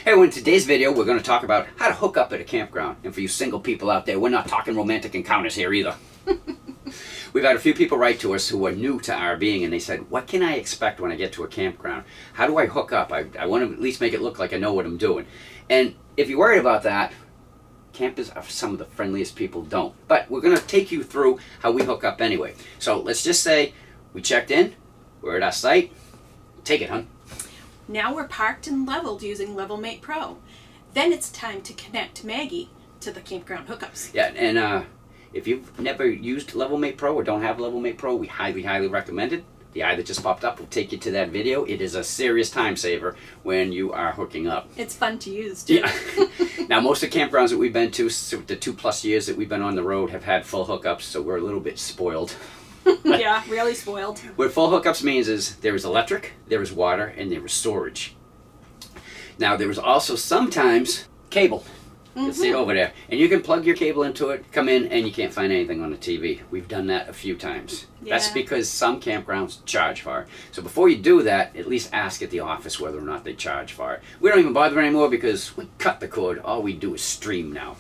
Hey, well, in today's video, we're going to talk about how to hook up at a campground. And for you single people out there, we're not talking romantic encounters here either. We've had a few people write to us who are new to RVing, and they said, what can I expect when I get to a campground? How do I hook up? I want to at least make it look like I know what I'm doing. And if you're worried about that, campers are some of the friendliest people don't. But we're going to take you through how we hook up anyway. So let's just say we checked in, we're at our site. Take it, hon. Now we're parked and leveled using LevelMate Pro. Then it's time to connect Maggie to the Campground Hookups. Yeah, and if you've never used LevelMate Pro or don't have LevelMate Pro, we highly, highly recommend it. The eye that just popped up will take you to that video. It is a serious time saver when you are hooking up. It's fun to use, too. Yeah. Now, most of the campgrounds that we've been to, the 2+ years that we've been on the road, have had full hookups, so we're a little bit spoiled. Yeah, really spoiled. What full hookups means is there is electric, there is water, and there is storage. Now, there is also sometimes cable. You see it over there. And you can plug your cable into it, come in, and you can't find anything on the TV. We've done that a few times. Yeah. That's because some campgrounds charge for it. So before you do that, at least ask at the office whether or not they charge for it. We don't even bother anymore because we cut the cord. All we do is stream now.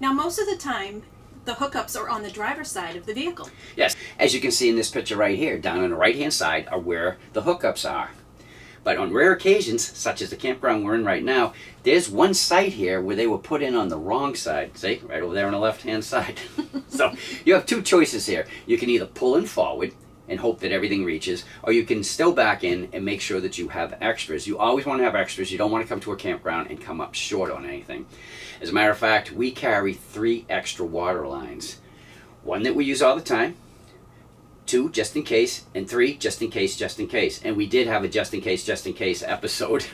Now, most of the time, the hookups are on the driver's side of the vehicle. Yes. As you can see in this picture right here, down on the right-hand side are where the hookups are. But on rare occasions, such as the campground we're in right now, there's one site here where they were put in on the wrong side. See, right over there on the left-hand side. So you have two choices here. You can either pull in forward and hope that everything reaches, or you can still back in and make sure that you have extras. You always want to have extras. You don't want to come to a campground and come up short on anything. As a matter of fact, we carry 3 extra water lines. 1 that we use all the time, 2 just in case, and 3 just in case, just in case. And we did have a just in case episode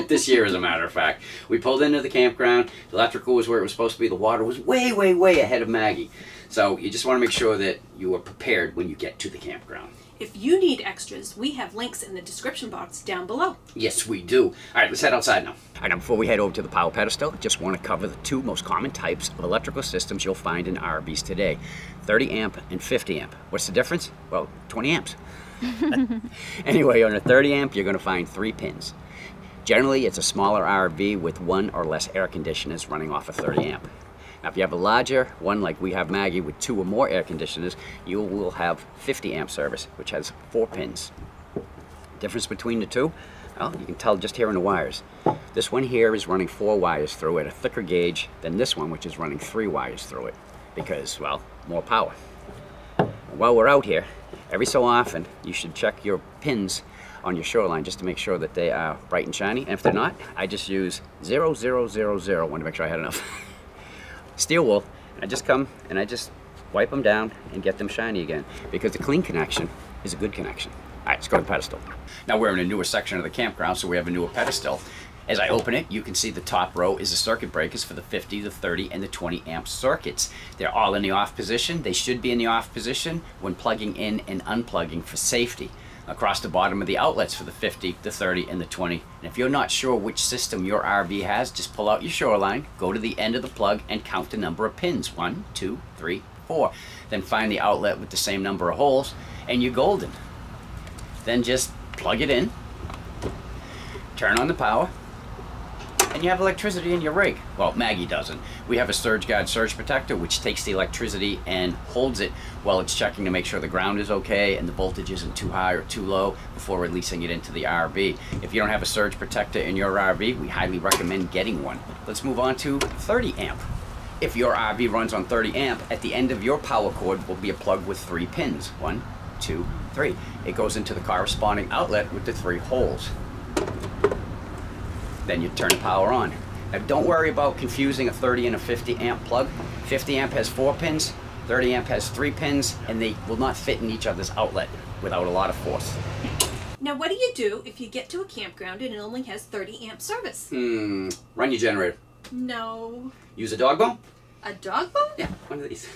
this year, as a matter of fact. We pulled into the campground, the electrical was where it was supposed to be, the water was way, way, way ahead of Maggie. So you just want to make sure that you are prepared when you get to the campground. If you need extras, we have links in the description box down below. Yes, we do. All right, let's head outside now. All right, now before we head over to the power pedestal, just want to cover the 2 most common types of electrical systems you'll find in RVs today. 30 amp and 50 amp. What's the difference? Well, 20 amps. Anyway, on a 30 amp, you're going to find 3 pins. Generally, it's a smaller RV with 1 or less air conditioners running off a 30 amp. Now, if you have a larger one like we have Maggie with 2 or more air conditioners, you will have 50 amp service, which has 4 pins. Difference between the 2? Well, you can tell just here in the wires. This one here is running 4 wires through it, a thicker gauge than this one, which is running 3 wires through it, because, well, more power. While we're out here, every so often, you should check your pins on your shoreline just to make sure that they are bright and shiny. And if they're not, I just use 0000. Want to make sure I had enough. Steel wool. I just come and I just wipe them down and get them shiny again, because the clean connection is a good connection. All right, let's go to the pedestal. Now we're in a newer section of the campground, so we have a newer pedestal. As I open it, you can see the top row is the circuit breakers for the 50, the 30, and the 20 amp circuits. They're all in the off position. They should be in the off position when plugging in and unplugging for safety. Across the bottom of the outlets for the 50, the 30, and the 20. And if you're not sure which system your RV has, just pull out your shoreline, go to the end of the plug, and count the number of pins. 1, 2, 3, 4. Then find the outlet with the same number of holes, and you're golden. Then just plug it in, turn on the power, and you have electricity in your rig. Well, Maggie doesn't. We have a Surge Guard surge protector which takes the electricity and holds it while it's checking to make sure the ground is okay and the voltage isn't too high or too low before releasing it into the RV. If you don't have a surge protector in your RV, we highly recommend getting one. Let's move on to 30 amp. If your RV runs on 30 amp, at the end of your power cord will be a plug with 3 pins. 1, 2, 3. It goes into the corresponding outlet with the 3 holes. Then you turn the power on. Now don't worry about confusing a 30 and a 50 amp plug. 50 amp has 4 pins, 30 amp has 3 pins, and they will not fit in each other's outlet without a lot of force. Now what do you do if you get to a campground and it only has 30 amp service? Run your generator. No. Use a dog bone? A dog bone? Yeah, one of these.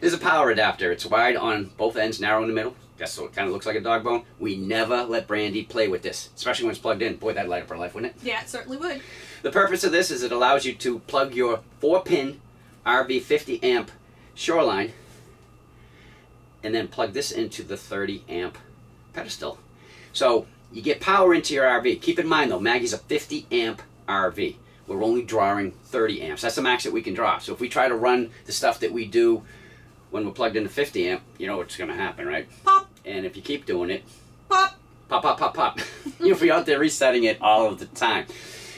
There's a power adapter. It's wide on both ends, narrow in the middle. That's so it kind of looks like a dog bone. We never let Brandy play with this, especially when it's plugged in. Boy, that'd light up her life, wouldn't it? Yeah, it certainly would. The purpose of this is it allows you to plug your 4-pin RV 50 amp shoreline and then plug this into the 30 amp pedestal. So you get power into your RV. Keep in mind though, Maggie's a 50 amp RV. We're only drawing 30 amps. That's the max that we can draw. So if we try to run the stuff that we do when we're plugged into 50 amp, you know what's going to happen, right? Pop. And if you keep doing it, Pop. pop, pop, pop, pop. You'll be out there resetting it all of the time.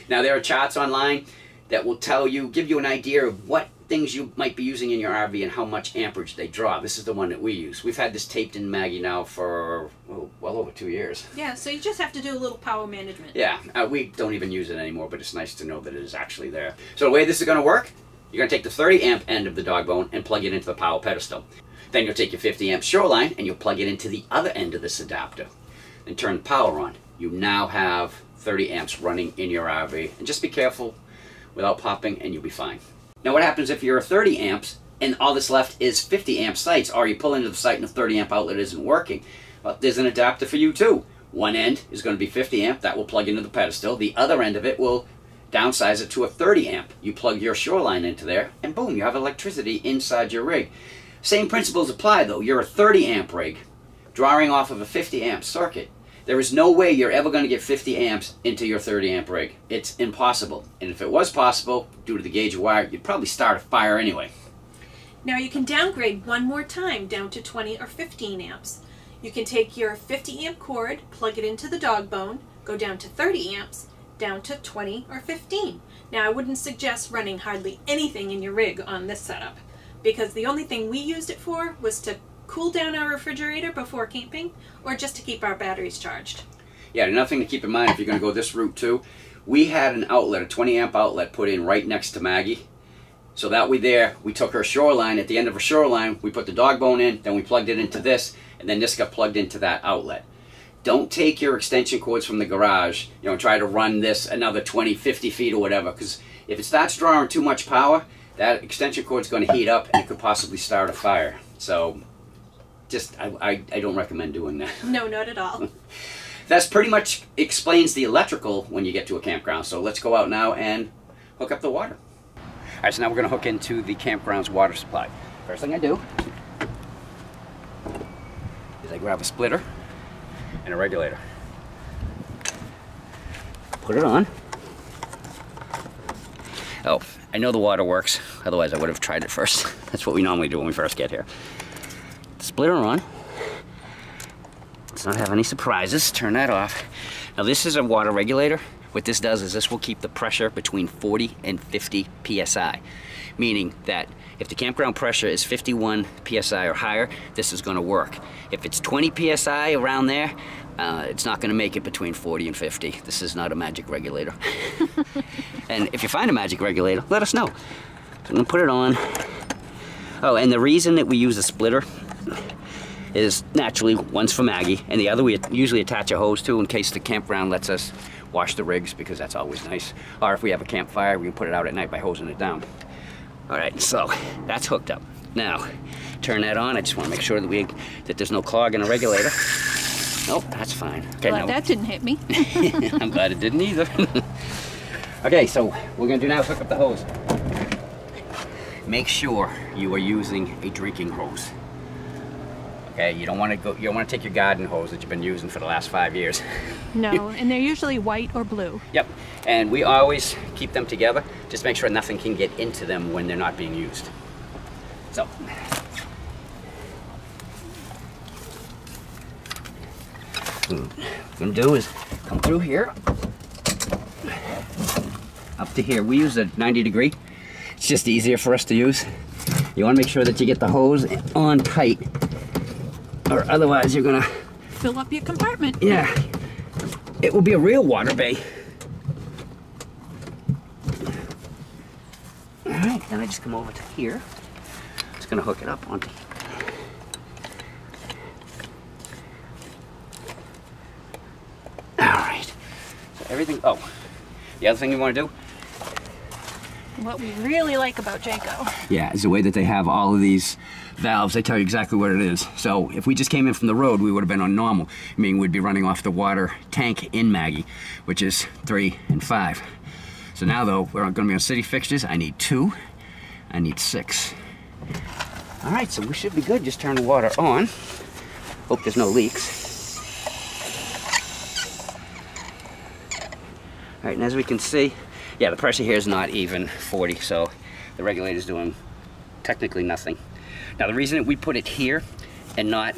Now there are charts online that will tell you, give you an idea of what things you might be using in your RV and how much amperage they draw. This is the one that we use. We've had this taped in Maggie now for well over 2 years. Yeah, so you just have to do a little power management. Yeah, we don't even use it anymore, but it's nice to know that it is actually there. So the way this is going to work, you're going to take the 30 amp end of the dog bone and plug it into the power pedestal. Then you'll take your 50 amp shoreline and you'll plug it into the other end of this adapter. And turn the power on. You now have 30 amps running in your RV. And just be careful without popping and you'll be fine. Now what happens if you're 30 amps and all that's left is 50 amp sites, or you pull into the site and the 30 amp outlet isn't working? Well, there's an adapter for you too. One end is going to be 50 amp, that will plug into the pedestal. The other end of it will downsize it to a 30 amp. You plug your shoreline into there and boom, you have electricity inside your rig. Same principles apply though. You're a 30 amp rig drawing off of a 50 amp circuit. There is no way you're ever going to get 50 amps into your 30 amp rig. It's impossible. And if it was possible, due to the gauge of wire, you'd probably start a fire anyway. Now you can downgrade one more time down to 20 or 15 amps. You can take your 50 amp cord, plug it into the dog bone, go down to 30 amps, down to 20 or 15. Now I wouldn't suggest running hardly anything in your rig on this setup, because the only thing we used it for was to cool down our refrigerator before camping, or just to keep our batteries charged. Yeah, another thing to keep in mind if you're going to go this route too, we had an outlet, a 20 amp outlet put in right next to Maggie. So that way there, we took her shoreline, at the end of her shoreline, we put the dog bone in, then we plugged it into this, and then this got plugged into that outlet. Don't take your extension cords from the garage, and try to run this another 20, 50 feet or whatever, because if it starts drawing too much power, that extension cord's going to heat up and it could possibly start a fire. So just, I don't recommend doing that. No, not at all. That's pretty much explains the electrical when you get to a campground. So let's go out now and hook up the water. All right, so now we're going to hook into the campground's water supply. First thing I do is I grab a splitter and a regulator. Put it on. Oh, I know the water works. Otherwise, I would have tried it first. That's what we normally do when we first get here. Splitter on. Let's not have any surprises. Turn that off. Now this is a water regulator. What this does is this will keep the pressure between 40 and 50 psi, meaning that if the campground pressure is 51 psi or higher, this is going to work. If it's 20 psi around there, it's not going to make it between 40 and 50. This is not a magic regulator. And if you find a magic regulator, let us know. So I'm going to put it on. Oh, and the reason that we use a splitter is naturally one's for Maggie, and the other we usually attach a hose to in case the campground lets us wash the rigs, because that's always nice. Or if we have a campfire, we can put it out at night by hosing it down. All right, so that's hooked up. Now, turn that on. I just want to make sure that there's no clog in the regulator. Nope, that's fine. Okay, Glad that didn't hit me. I'm glad it didn't either. Okay, so what we're gonna do now is hook up the hose. Make sure you are using a drinking hose. Okay, you don't want to take your garden hose that you've been using for the last 5 years. No, and they're usually white or blue. Yep, and we always keep them together. Just make sure nothing can get into them when they're not being used. So. What I'm going to do is come through here, up to here. We use a 90 degree. It's just easier for us to use. You want to make sure that you get the hose on tight, or otherwise you're going to fill up your compartment. Yeah, it will be a real water bay. All right, then I just come over to here. Just going to hook it up onto here. Everything. Oh, the other thing you want to do? What we really like about Jayco. Yeah, is the way that they have all of these valves. They tell you exactly what it is. So if we just came in from the road, we would have been on normal. Meaning we'd be running off the water tank in Maggie, which is 3 and 5. So now though, we're going to be on city fixtures. I need 2. I need 6. All right, so we should be good. Just turn the water on. Hope there's no leaks. All right, and as we can see, Yeah, the pressure here is not even 40, so the regulator's doing technically nothing. Now the reason that we put it here and not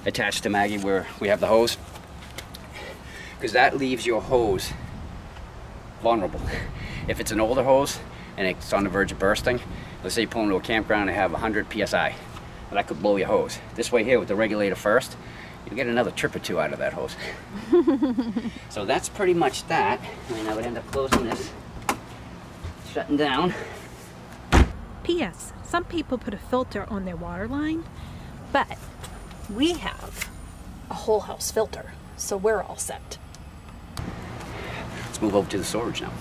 attached to Maggie where we have the hose, because that leaves your hose vulnerable. If it's an older hose and it's on the verge of bursting, let's say you pull into a campground and have 100 psi, well, that could blow your hose. This way here with the regulator first, you get another trip or two out of that hose. So that's pretty much that. I mean, I would end up closing this, shutting down. P.S. Some people put a filter on their water line, but we have a whole house filter, so we're all set. Let's move over to the storage now.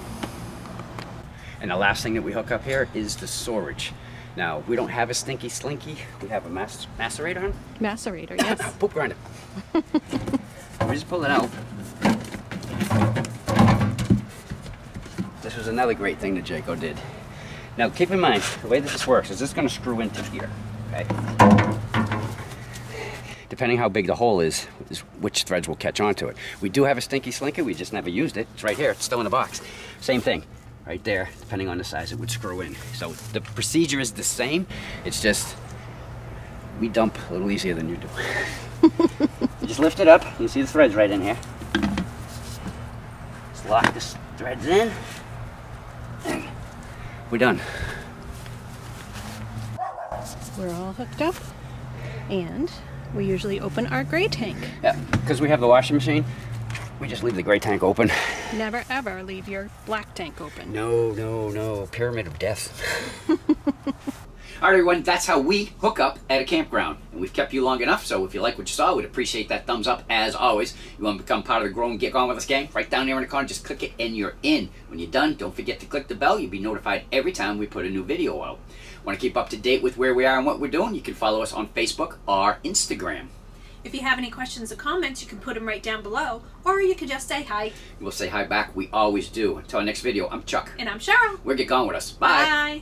And the last thing that we hook up here is the storage. Now, we don't have a stinky slinky. We have a macerator, huh? Macerator, yes. Poop grinder. We just pull it out. This was another great thing that Jaco did. Now, keep in mind, the way that this works is this is going to screw into here, okay? Depending how big the hole is which threads will catch onto it. We do have a stinky slinky, we just never used it. It's right here, it's still in the box. Same thing. Right there, depending on the size, it would screw in. So the procedure is the same. It's just we dump a little easier than you do. You just lift it up. You see the threads right in here. Just lock the threads in, and we're done. We're all hooked up, and we usually open our gray tank. Yeah, because we have the washing machine. We just leave the gray tank open. Never ever leave your black tank open. No, no, no. Pyramid of death. All right, everyone, that's how we hook up at a campground. And we've kept you long enough, so if you like what you saw, we'd appreciate that thumbs up as always. You want to become part of the growing Get Gone With Us gang? Right down there in the corner, just click it and you're in. When you're done, don't forget to click the bell. You'll be notified every time we put a new video out. Want to keep up to date with where we are and what we're doing? You can follow us on Facebook or Instagram. If you have any questions or comments, you can put them right down below, or you can just say hi. We'll say hi back. We always do. Until our next video, I'm Chuck. And I'm Cheryl. We're Get Gone With Us. Bye. Bye.